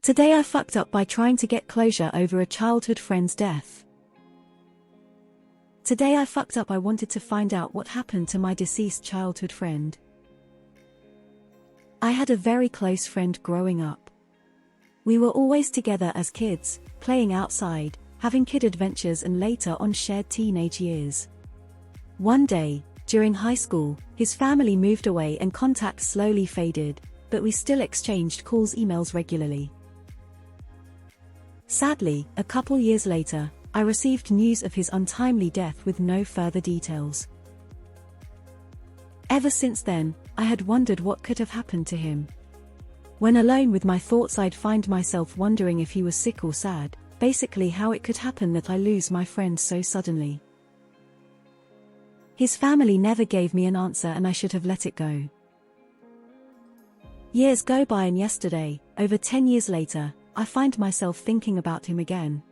Today I fucked up by trying to get closure over a childhood friend's death. Today I fucked up. I wanted to find out what happened to my deceased childhood friend. I had a very close friend growing up. We were always together as kids, playing outside, having kid adventures and later on shared teenage years. One day, during high school, his family moved away and contact slowly faded, but we still exchanged calls, emails regularly. Sadly, a couple years later, I received news of his untimely death with no further details. Ever since then, I had wondered what could have happened to him. When alone with my thoughts, I'd find myself wondering if he was sick or sad, basically how it could happen that I lose my friend so suddenly. His family never gave me an answer and I should have let it go. Years go by and yesterday, over 10 years later, I find myself thinking about him again.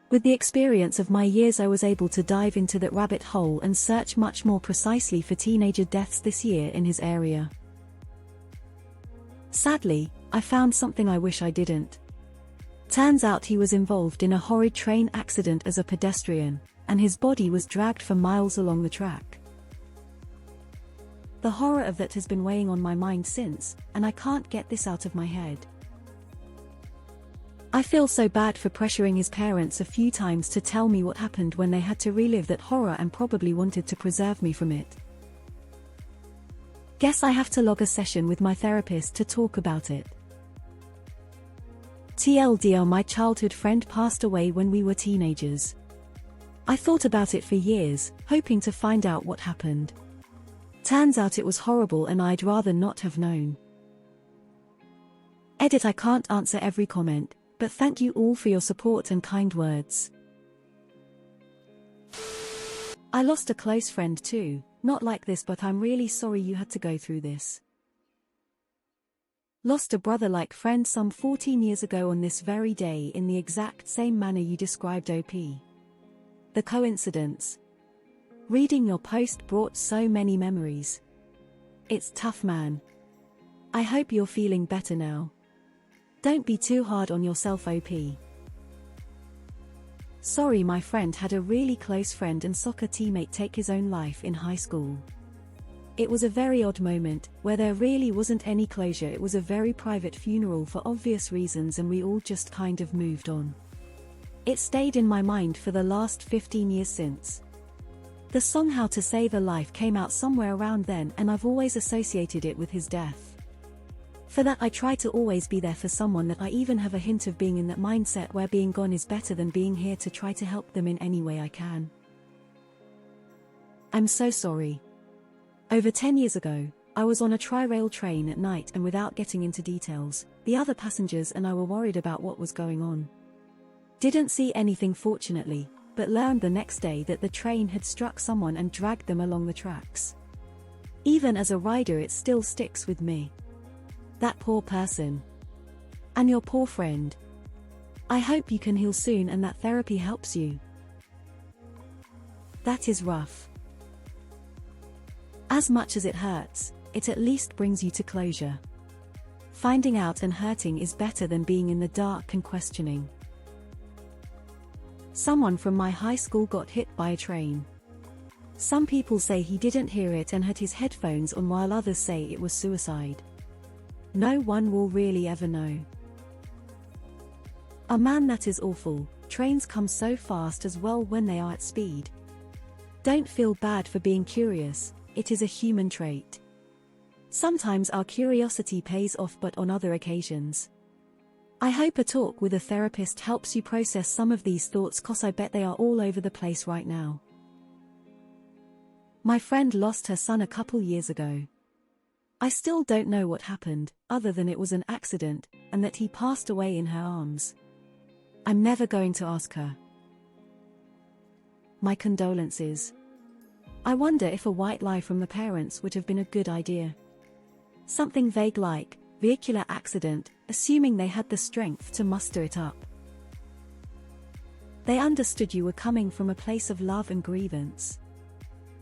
With the experience of my years, I was able to dive into that rabbit hole and search much more precisely for teenager deaths this year in his area. Sadly, I found something I wish I didn't. Turns out he was involved in a horrid train accident as a pedestrian, and his body was dragged for miles along the track. The horror of that has been weighing on my mind since, and I can't get this out of my head. I feel so bad for pressuring his parents a few times to tell me what happened when they had to relive that horror and probably wanted to preserve me from it. Guess I have to log a session with my therapist to talk about it. TLDR, my childhood friend passed away when we were teenagers. I thought about it for years, hoping to find out what happened. Turns out it was horrible and I'd rather not have known. Edit: I can't answer every comment, but thank you all for your support and kind words. I lost a close friend too, not like this, but I'm really sorry you had to go through this. Lost a brother-like friend some 14 years ago on this very day in the exact same manner you described, OP. The coincidence? Reading your post brought so many memories. It's tough, man. I hope you're feeling better now. Don't be too hard on yourself, OP. Sorry, my friend had a really close friend and soccer teammate take his own life in high school. It was a very odd moment, where there really wasn't any closure. It was a very private funeral for obvious reasons and we all just kind of moved on. It stayed in my mind for the last 15 years since. The song How to Save a Life came out somewhere around then and I've always associated it with his death. For that I try to always be there for someone, that I even have a hint of being in that mindset where being gone is better than being here, to try to help them in any way I can. I'm so sorry. Over 10 years ago, I was on a tri-rail train at night and, without getting into details, the other passengers and I were worried about what was going on. Didn't see anything fortunately, but learned the next day that the train had struck someone and dragged them along the tracks. Even as a rider it still sticks with me. That poor person. And your poor friend. I hope you can heal soon and that therapy helps you. That is rough. As much as it hurts, it at least brings you to closure. Finding out and hurting is better than being in the dark and questioning. Someone from my high school got hit by a train. Some people say he didn't hear it and had his headphones on, while others say it was suicide. No one will really ever know. Oh man, that is awful. Trains come so fast as well when they are at speed. Don't feel bad for being curious, it is a human trait. Sometimes our curiosity pays off, but on other occasions. I hope a talk with a therapist helps you process some of these thoughts, cause I bet they are all over the place right now. My friend lost her son a couple years ago. I still don't know what happened, other than it was an accident, and that he passed away in her arms. I'm never going to ask her. My condolences. I wonder if a white lie from the parents would have been a good idea. Something vague like, vehicular accident, assuming they had the strength to muster it up. They understood you were coming from a place of love and grievance.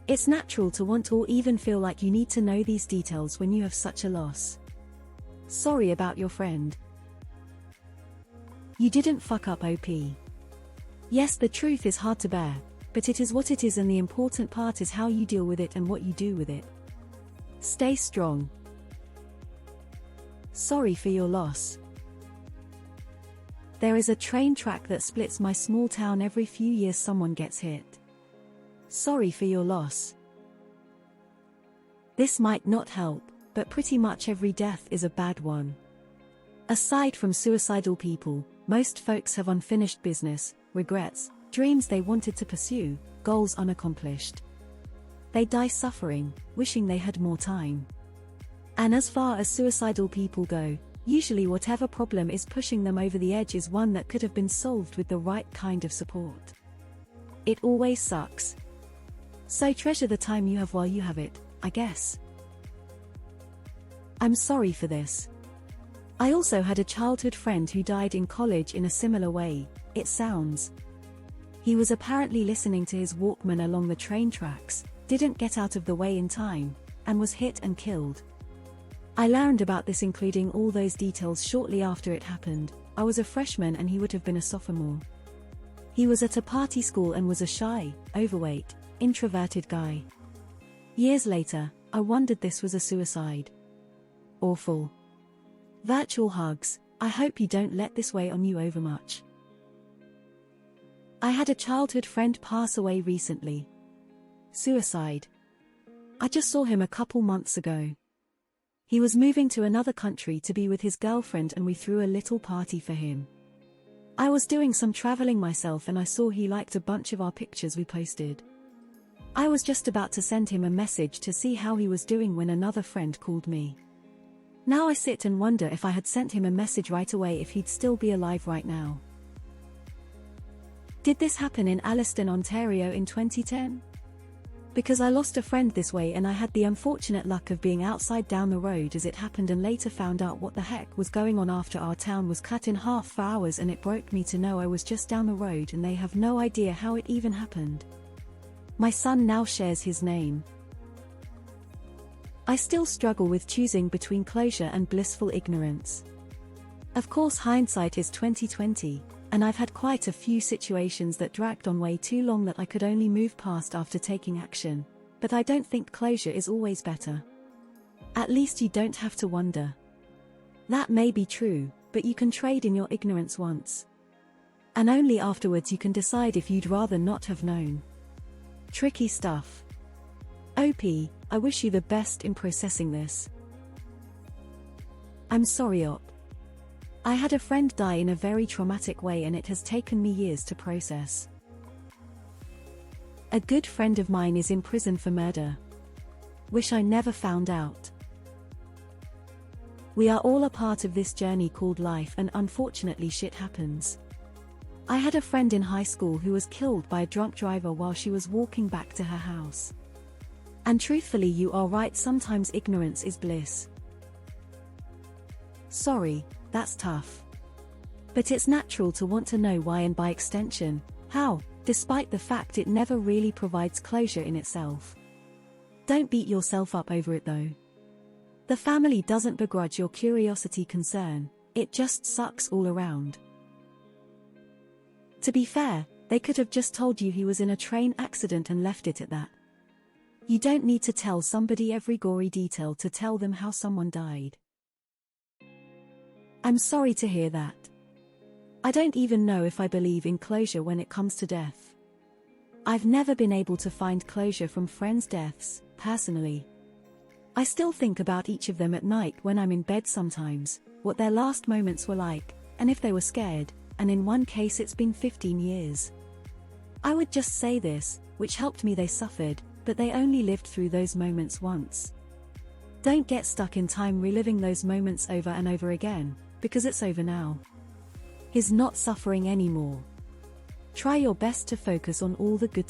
It's natural to want or even feel like you need to know these details when you have such a loss. Sorry about your friend. You didn't fuck up, OP. Yes, the truth is hard to bear, but it is what it is, and the important part is how you deal with it and what you do with it. Stay strong. Sorry for your loss. There is a train track that splits my small town. Every few years someone gets hit. Sorry for your loss. This might not help, but pretty much every death is a bad one. Aside from suicidal people, most folks have unfinished business, regrets, dreams they wanted to pursue, goals unaccomplished. They die suffering, wishing they had more time. And as far as suicidal people go, usually whatever problem is pushing them over the edge is one that could have been solved with the right kind of support. It always sucks. So treasure the time you have while you have it, I guess. I'm sorry for this. I also had a childhood friend who died in college in a similar way, it sounds. He was apparently listening to his Walkman along the train tracks, didn't get out of the way in time, and was hit and killed. I learned about this, including all those details, shortly after it happened. I was a freshman and he would have been a sophomore. He was at a party school and was a shy, overweight, introverted guy. Years later, I wondered this was a suicide. Awful. Virtual hugs. I hope you don't let this weigh on you overmuch. I had a childhood friend pass away recently. Suicide. I just saw him a couple months ago. He was moving to another country to be with his girlfriend and we threw a little party for him. I was doing some traveling myself and I saw he liked a bunch of our pictures we posted. I was just about to send him a message to see how he was doing when another friend called me. Now I sit and wonder if I had sent him a message right away, if he'd still be alive right now. Did this happen in Alliston, Ontario in 2010? Because I lost a friend this way and I had the unfortunate luck of being outside down the road as it happened, and later found out what the heck was going on after our town was cut in half for hours, and it broke me to know I was just down the road and they have no idea how it even happened. My son now shares his name. I still struggle with choosing between closure and blissful ignorance. Of course, hindsight is 20/20. And I've had quite a few situations that dragged on way too long that I could only move past after taking action, but I don't think closure is always better. At least you don't have to wonder. That may be true, but you can trade in your ignorance once. And only afterwards you can decide if you'd rather not have known. Tricky stuff. OP, I wish you the best in processing this. I'm sorry, OP. I had a friend die in a very traumatic way and it has taken me years to process. A good friend of mine is in prison for murder. Wish I never found out. We are all a part of this journey called life, and unfortunately shit happens. I had a friend in high school who was killed by a drunk driver while she was walking back to her house. And truthfully, you are right, sometimes ignorance is bliss. Sorry. That's tough. But it's natural to want to know why, and by extension, how, despite the fact it never really provides closure in itself. Don't beat yourself up over it though. The family doesn't begrudge your curiosity, concern, it just sucks all around. To be fair, they could have just told you he was in a train accident and left it at that. You don't need to tell somebody every gory detail to tell them how someone died. I'm sorry to hear that. I don't even know if I believe in closure when it comes to death. I've never been able to find closure from friends' deaths, personally. I still think about each of them at night when I'm in bed sometimes, what their last moments were like, and if they were scared, and in one case it's been 15 years. I would just say this, which helped me: they suffered, but they only lived through those moments once. Don't get stuck in time reliving those moments over and over again, because it's over now. He's not suffering anymore. Try your best to focus on all the good